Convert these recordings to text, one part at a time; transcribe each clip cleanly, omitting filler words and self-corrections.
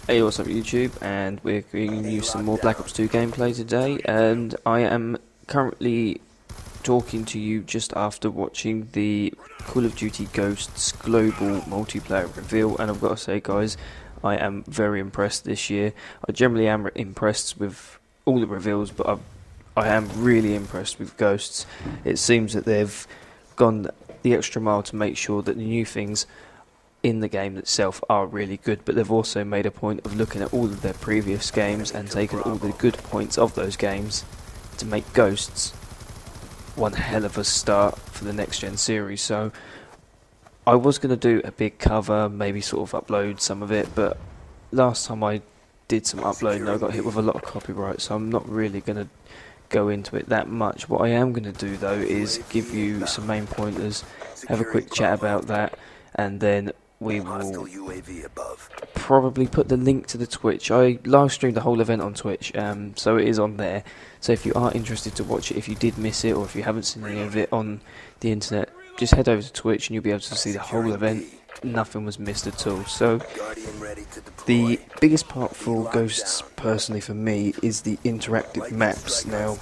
Hey, what's up YouTube, and we're bringing you some more Black Ops 2 gameplay today, and I am currently talking to you just after watching the Call of Duty Ghosts global multiplayer reveal, and I've got to say guys, I am very impressed this year. I generally am impressed with all the reveals, but I am really impressed with Ghosts. It seems that they've gone the extra mile to make sure that the new things in the game itself are really good, but they've also made a point of looking at all of their previous games and taken all the good points of those games to make Ghosts one hell of a start for the next gen series. So I was going to do a big cover, maybe sort of upload some of it, but last time I did some uploading I got hit with a lot of copyright, so I'm not really going to go into it that much. What I am going to do though is give you some main pointers, have a quick chat about that, and then we will probably put the link to the Twitch. I live streamed the whole event on Twitch, so it is on there. So if you are interested to watch it, if you did miss it, or if you haven't seen any of it on the internet, just head over to Twitch and you'll be able to see the whole event. Nothing was missed at all. So the biggest part for Ghosts, personally for me, is the interactive maps. Now,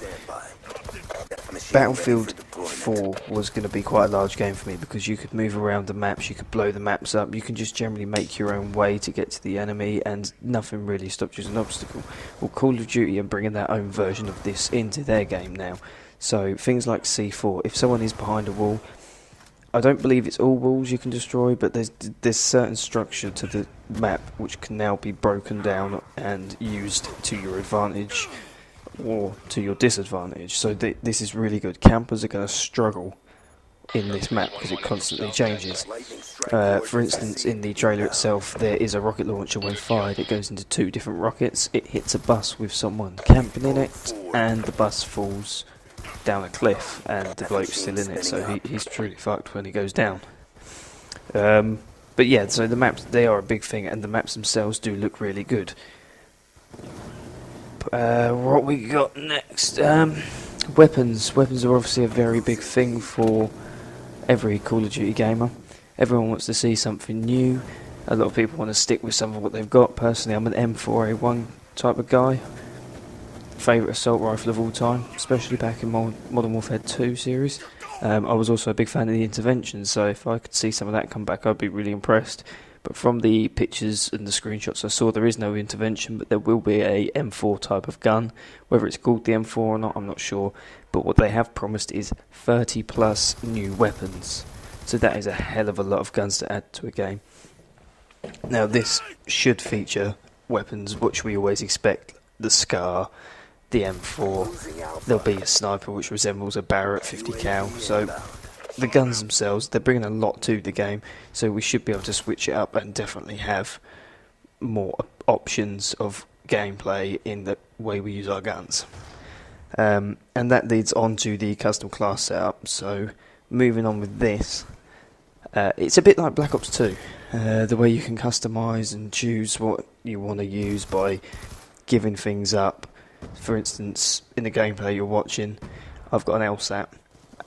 Battlefield 4 was going to be quite a large game for me because you could move around the maps, you could blow the maps up, you can just generally make your own way to get to the enemy, and nothing really stops you as an obstacle. Well, Call of Duty are bringing their own version of this into their game now. So things like C4, if someone is behind a wall, I don't believe it's all walls you can destroy, but there's certain structure to the map which can now be broken down and used to your advantage or to your disadvantage. So this is really good. Campers are going to struggle in this map because it constantly changes. For instance, in the trailer itself there is a rocket launcher. When fired it goes into two different rockets, it hits a bus with someone camping in it, and the bus falls down a cliff and the bloke's still in it, so he's truly fucked when he goes down. But yeah, so the maps, they are a big thing, and the maps themselves do look really good. What we got next? Weapons. Weapons are obviously a very big thing for every Call of Duty gamer. Everyone wants to see something new. A lot of people want to stick with some of what they've got. Personally, I'm an M4A1 type of guy. Favourite assault rifle of all time, especially back in Modern Warfare 2 series. I was also a big fan of the intervention, so if I could see some of that come back I'd be really impressed. But from the pictures and the screenshots I saw, there is no intervention, but there will be a M4 type of gun. Whether it's called the M4 or not, I'm not sure. But what they have promised is 30 plus new weapons. So that is a hell of a lot of guns to add to a game. Now this should feature weapons which we always expect. The SCAR, the M4, there'll be a sniper which resembles a Barrett 50 cal. So the guns themselves, they're bringing a lot to the game, so we should be able to switch it up and definitely have more options of gameplay in the way we use our guns. And that leads on to the custom class setup. So moving on with this, it's a bit like Black Ops 2, the way you can customise and choose what you want to use by giving things up. For instance, in the gameplay you're watching, I've got an LSAT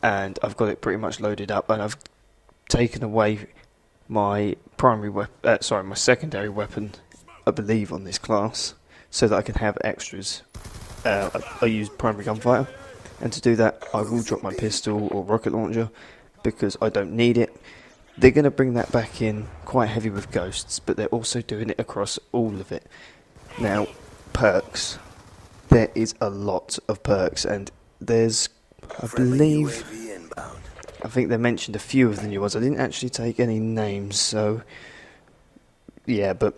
and I've got it pretty much loaded up, and I've taken away my my secondary weapon, I believe, on this class, so that I can have extras. I use primary gunfighter, and to do that I will drop my pistol or rocket launcher because I don't need it. They're going to bring that back in quite heavy with Ghosts, but they're also doing it across all of it. Now, perks. There is a lot of perks, and there's, I think they mentioned a few of the new ones. I didn't actually take any names, so yeah, but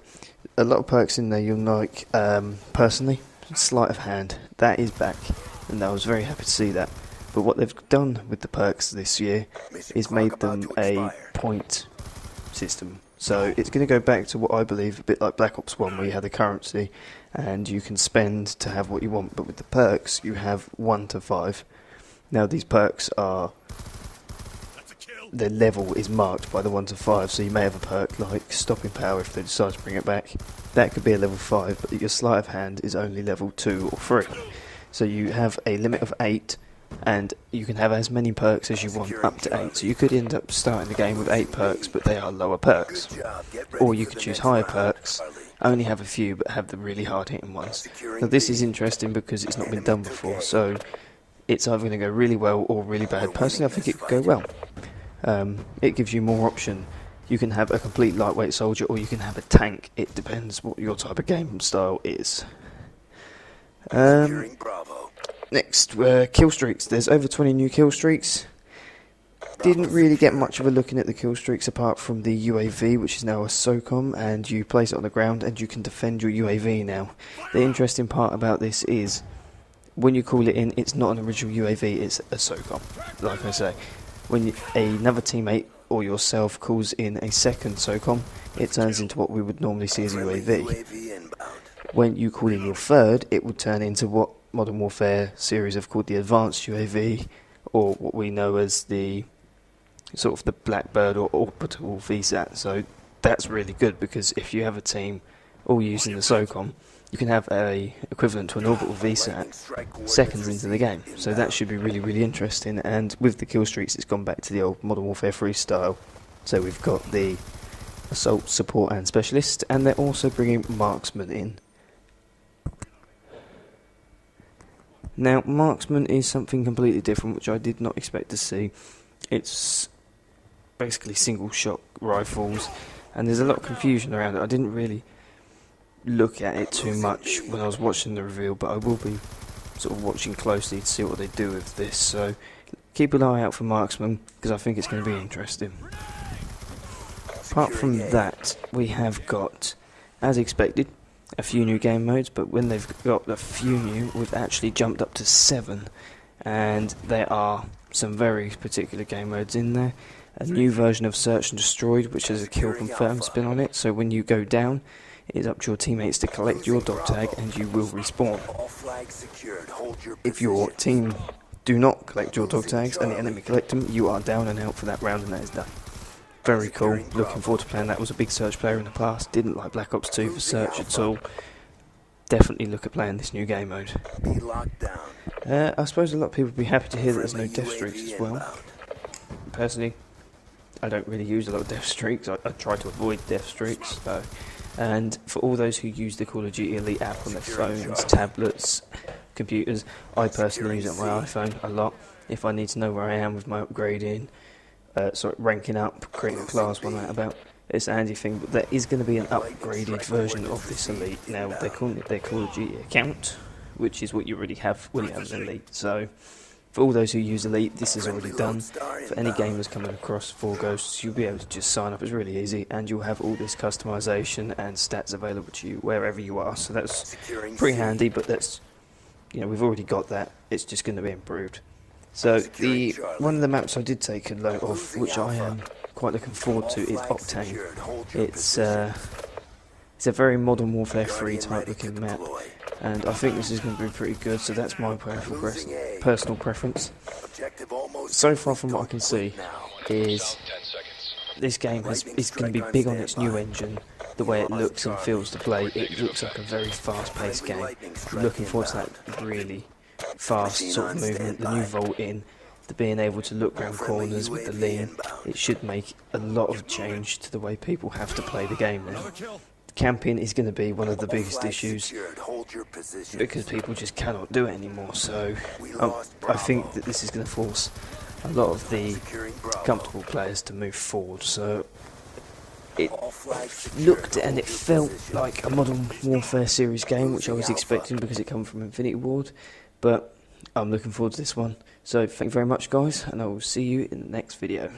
a lot of perks in there you'll like. Personally, sleight of hand, that is back, and I was very happy to see that. But what they've done with the perks this year is made them a point system. So it's going to go back to what I believe a bit like Black Ops 1, where you had a currency and you can spend to have what you want, but with the perks you have 1 to 5. Now these perks are, their level is marked by the 1 to 5, so you may have a perk like stopping power if they decide to bring it back. That could be a level 5, but your sleight of hand is only level 2 or 3. So you have a limit of 8 and you can have as many perks as you want, up to 8. So you could end up starting the game with 8 perks, but they are lower perks. Or you could choose higher perks, only have a few, but have the really hard hitting ones. Now this is interesting because it's not been done before, so it's either going to go really well or really bad. Personally, I think it could go well. It gives you more option. You can have a complete lightweight soldier, or you can have a tank. It depends what your type of game style is. Next, Killstreaks. There's over 20 new Killstreaks. Didn't really get much of a look in at the Killstreaks apart from the UAV, which is now a SOCOM, and you place it on the ground and you can defend your UAV now. The interesting part about this is, when you call it in, it's not an original UAV, it's a SOCOM. Like I say, when another teammate or yourself calls in a second SOCOM, it turns into what we would normally see as a UAV. When you call in your third, it would turn into what Modern Warfare series have called the Advanced UAV, or what we know as the sort of the Blackbird or Orbital VSAT. So that's really good, because if you have a team all using the SOCOM, you can have a equivalent to an Orbital VSAT seconds into the game. So that should be really, really interesting. And with the Killstreaks, it's gone back to the old Modern Warfare 3 style. So we've got the Assault, Support and Specialist, and they're also bringing Marksman in. Now, Marksman is something completely different, which I did not expect to see. It's basically single-shot rifles, and there's a lot of confusion around it. I didn't really look at it too much when I was watching the reveal, but I will be sort of watching closely to see what they do with this. So keep an eye out for Marksman, because I think it's going to be interesting. Apart from that, we have got, as expected, a few new game modes, but when they've got a few new, we've actually jumped up to 7, and there are some very particular game modes in there. A new version of Search and Destroyed, which has a kill confirm spin on it, so when you go down, it is up to your teammates to collect your dog tag and you will respawn. If your team do not collect your dog tags and the enemy collect them, you are down and out for that round, and that is done. Very cool, looking forward to playing that. Was a big Search player in the past, didn't like Black Ops 2 for Search at all. Definitely look at playing this new game mode. I suppose a lot of people would be happy to hear that there's no death streaks as well. Personally, I don't really use a lot of death streaks. I try to avoid death streaks though. And for all those who use the Call of Duty Elite app on their phones, tablets, computers, I personally use it on my iPhone a lot. If I need to know where I am with my upgrading, ranking up, creating a class when I'm out about, it's a handy thing. But there is going to be an upgraded version of this Elite. Now they're calling it their Call of Duty account, which is what you already have when you have an Elite. So for all those who use Elite, this is already done. For any gamers coming across 4 Ghosts, you'll be able to just sign up. It's really easy, and you'll have all this customization and stats available to you wherever you are. So that's pretty handy, but that's, we've already got that. It's just going to be improved. So one of the maps I did take a note of, which I am quite looking forward to, is Octane. It's a very Modern Warfare 3 type looking map, and I think this is going to be pretty good, so that's my personal preference. So far from what I can see, is this game is going to be big on its new engine, the way it looks and feels to play. It looks like a very fast-paced game. I'm looking forward to that really fast sort of movement, the new vault in, the being able to look around corners with the lean. It should make a lot of change to the way people have to play the game now. Camping is going to be one of the biggest issues because people just cannot do it anymore, so I think that this is going to force a lot of the comfortable players to move forward. So it looked and it felt like a Modern Warfare series game, which I was expecting because it comes from Infinity Ward, but I'm looking forward to this one. So thank you very much guys, and I will see you in the next video.